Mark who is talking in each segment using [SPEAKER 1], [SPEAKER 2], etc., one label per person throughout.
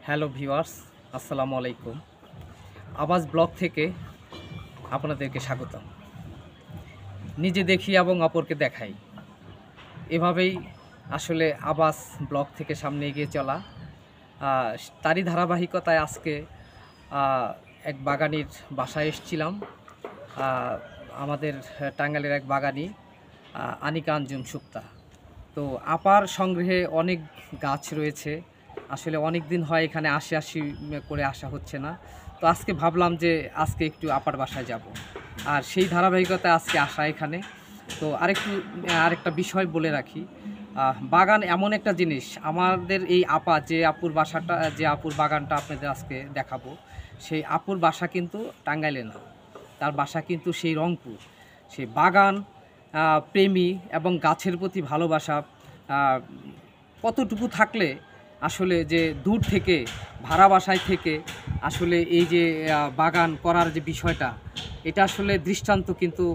[SPEAKER 1] Hello viewers, আসসালামু আলাইকুম। আবাস ব্লগ থেকে আপনাদেরকে স্বাগতম। নিজে দেখি এবং অপরকে দেখাই, এভাবেই আসলে আবাস ব্লগ থেকে সামনে এগিয়ে চলা। তারই ধারাবাহিকতায় আজকে এক বাগানির বাসায় এসেছিলাম। আমাদের টাঙ্গাইলের এক বাগানি আনিকা আঞ্জুম সুক্তা। তো আপার সংগ্রহে অনেক গাছ রয়েছে। আসলে অনেক দিন হয় এখানে আসি করে আসা হচ্ছে না। তো আজকে ভাবলাম যে আজকে একটু আপার বাসায় যাব, আর সেই ধারাবাহিকতায় আজকে আসা এখানে। তো আরেকটা বিষয় বলে রাখি, বাগান এমন একটা জিনিস, আমাদের এই আপা যে আপুর বাগানটা আপনাদের আজকে দেখাবো, সেই আপুর বাসা কিন্তু টাঙ্গাইলে না, তার বাসা কিন্তু সেই রংপুর। সেই বাগান প্রেমী এবং গাছের প্রতি ভালোবাসা কতটুকু থাকলে আসলে যে দূর থেকে ভাড়া বাসায় থেকে আসলে এই যে বাগান করার যে বিষয়টা, এটা আসলে দৃষ্টান্ত কিন্তু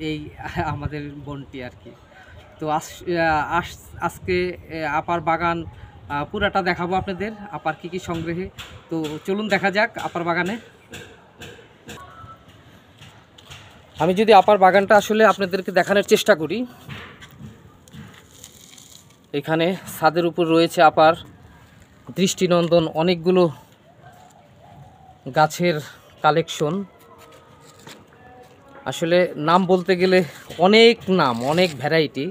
[SPEAKER 1] এই আমাদের বোনটি আর কি। তো আজকে আপার বাগান পুরাটা দেখাবো আপনাদের, আপার কি সংগ্রহে। তো চলুন দেখা যাক আপার বাগানে। আমি যদি আপার বাগানটা আসলে আপনাদেরকে দেখানোর চেষ্টা করি, এখানে ছাদের উপর রয়েছে আপার দৃষ্টিনন্দন অনেকগুলো গাছের কালেকশন। আসলে নাম বলতে গেলে অনেক ভ্যারাইটি।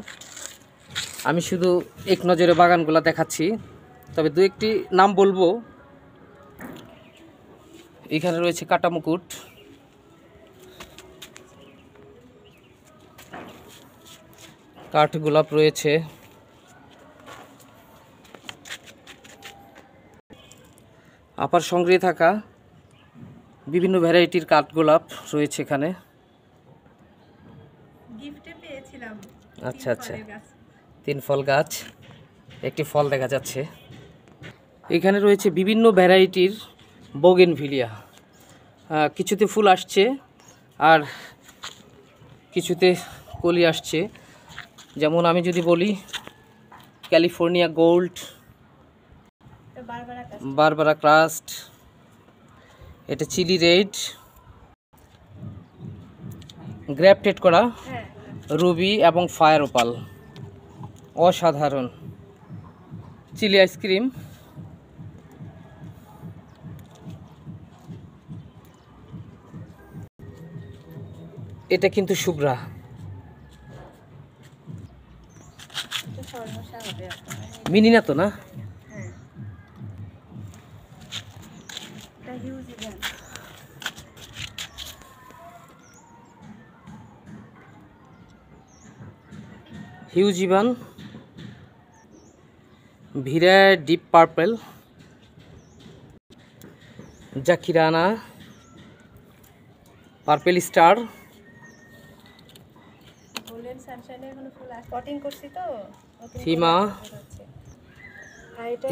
[SPEAKER 1] আমি শুধু এক নজরে বাগানগুলো দেখাচ্ছি, তবে দু একটি নাম বলবো। এখানে রয়েছে কাটামুকুট, কাঠগোলাপ রয়েছে, আপার সংগ্রহে থাকা বিভিন্ন ভ্যারাইটির কাঠগোলাপ রয়েছে এখানে। আচ্ছা, 3 ফল গাছ, একটি ফল দেখা যাচ্ছে। এখানে রয়েছে বিভিন্ন ভ্যারাইটির বোগেনভিলিয়া। কিছুতে ফুল আসছে আর কিছুতে কলি আসছে। যেমন আমি যদি বলি ক্যালিফোর্নিয়া গোল্ড, বারবারা ক্রাস্ট, এটা চিলি রেড, গ্রাফটেড করা রুবি এবং ফায়ার ওপাল, অসাধারণ চিলি আইসক্রিম, এটা কিন্তু শুভ্রা, মিনি না তো না, huge Evan, Vera deep purple, জাকিরানা, পার্পল স্টার, থিমা,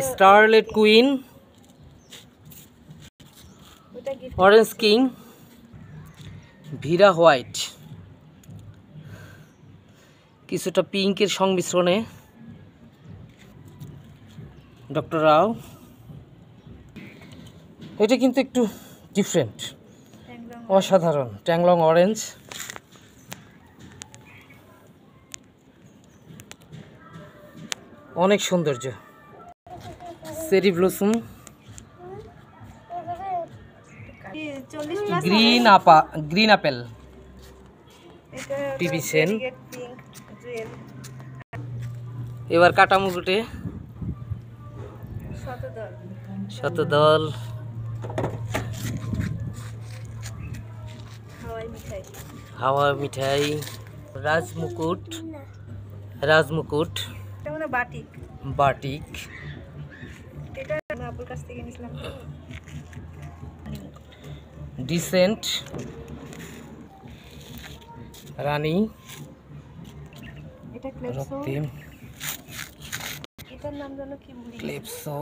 [SPEAKER 1] starlet queen, orange king, Vera white, কিছুটা পিঙ্কের সংমিশ্রণে ডক্টর রাও। এটা কিন্তু একটু ডিফারেন্ট, অসাধারণ, ট্যাংলং অরেঞ্জ, অনেক সৌন্দর্য, cherry blossom, green apple, PB Sen. এবার কাটামুকুটে শতদল, হাওয়া মিঠাই, রাজমুকুট, বাটিক, ডিসেন্ট, রানী, রক্তিম, ক্লিপসো,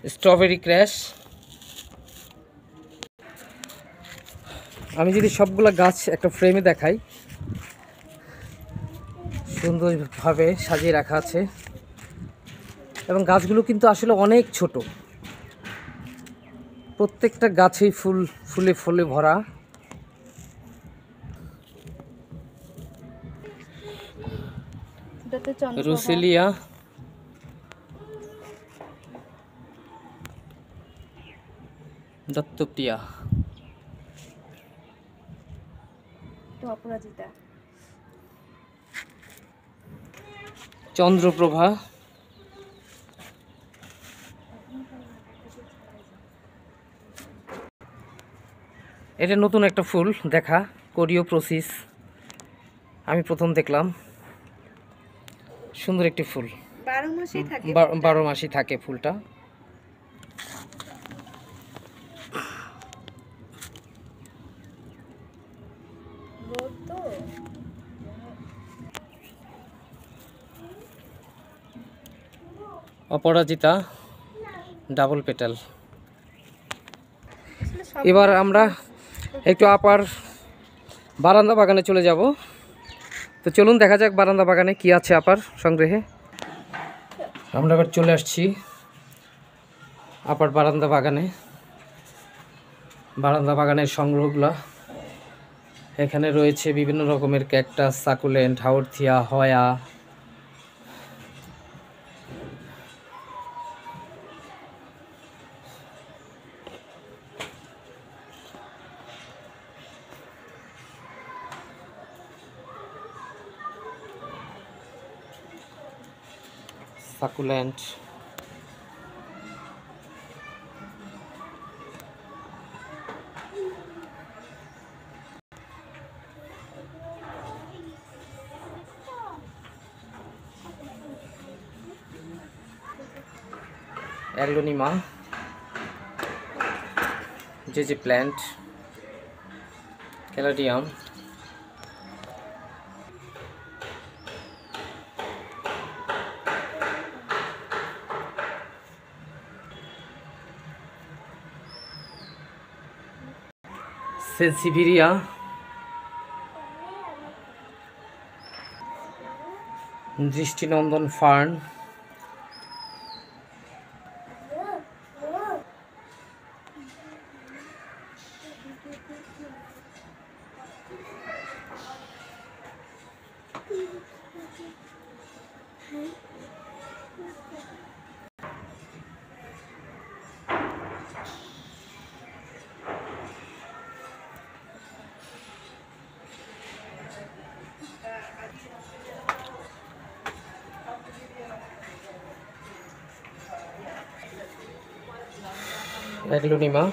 [SPEAKER 1] স্ট্রবেরি ক্র্যাশ। আমি যদি সবগুলা গাছ একটা ফ্রেমে দেখাই, সুন্দরভাবে সাজিয়ে রাখা আছে এবং গাছগুলো কিন্তু আসলে অনেক ছোট। প্রত্যেকটা গাছেই ফুলে ফুলে ভরা। রুসেলিয়া, দত্তপ্রিয়া,
[SPEAKER 2] অপরাজিতা,
[SPEAKER 1] চন্দ্রপ্রভা, এটা নতুন একটা ফুল দেখা, কোরিওপ্রোসিস, আমি প্রথম দেখলাম। সুন্দর একটি ফুল,
[SPEAKER 2] 12 মাসই থাকে।
[SPEAKER 1] 12 মাসই থাকে ফুলটা। অপরাজিতা, ডাবল পেটাল। এবার আমরা একটু আপার বারান্দা বাগানে চলে যাব। তো চলুন দেখা যাক বারান্দা বাগানে কি আছে আপার সংগ্রহে। আমরা এবার চলে আসছি আপার বারান্দা বাগানে। বারান্দা বাগানের সংগ্রহগুলো এখানে রয়েছে বিভিন্ন রকমের cactus, succulent, haworthia, hoya, succulent, aglaonema, জেজি প্ল্যান্ট, ক্যালাডিয়াম, সেন্সিভিরিয়া, দৃষ্টিনন্দন ফার্ন, অ্যাগ্লোনিমা,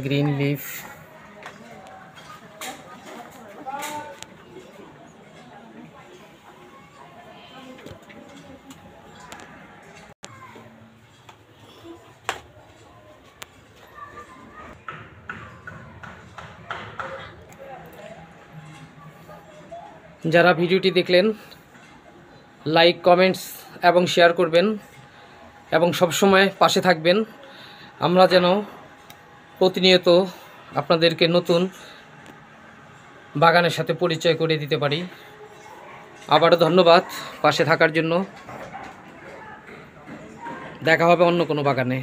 [SPEAKER 1] গ্রিন লিফ, যারা ভিডিওটি দেখলেন লাইক, কমেন্টস এবং শেয়ার করবেন এবং সবসময় পাশে থাকবেন। আমরা যেন প্রতিনিয়ত আপনাদেরকে নতুন বাগানের সাথে পরিচয় করে দিতে পারি। আবারও ধন্যবাদ পাশে থাকার জন্য। দেখা হবে অন্য কোনো বাগানে।